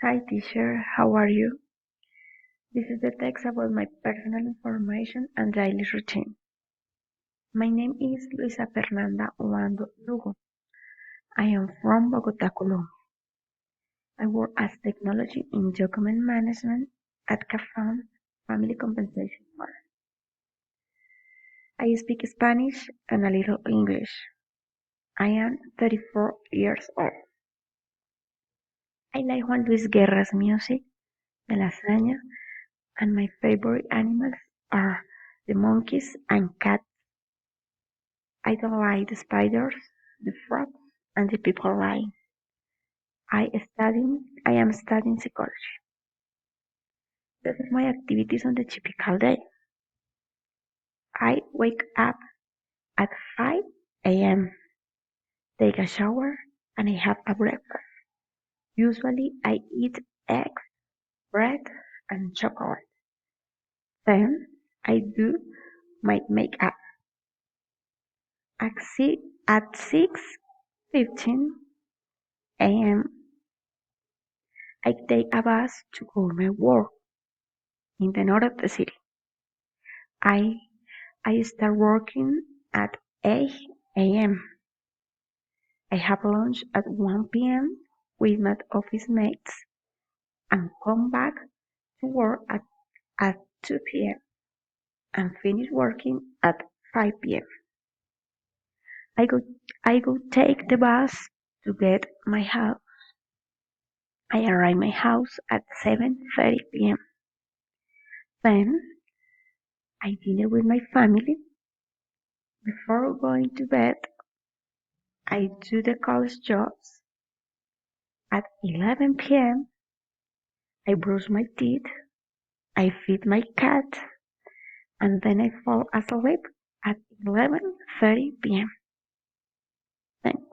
Hi teacher, how are you? This is the text about my personal information and daily routine. My name is Luisa Fernanda Wando Lugo. I am from Bogota, Colombia. I work as technology in document management at CAFAM Family Compensation Fund. I speak Spanish and a little English. I am 34 years old. I like Juan Luis Guerra's music, the lasagna, and my favorite animals are the monkeys and cats. I don't like the spiders, the frogs, and the people lying. I am studying psychology. These are my activities on the typical day. I wake up at 5 a.m., take a shower, and I have a breakfast. Usually I eat eggs, bread, and chocolate. Then I do my makeup. At 6:15 a.m., I take a bus to go to my work in the north of the city. I start working at 8 a.m. I have lunch at 1 p.m. with my office mates and come back to work at 2 p.m. and finish working at 5 p.m. I go I go take the bus to get my house. I arrive my house at 7:30 p.m. Then I dinner with my family. Before going to bed, I do the college jobs. At 11 p.m., I brush my teeth, I feed my cat, and then I fall asleep at 11:30 p.m. Thanks.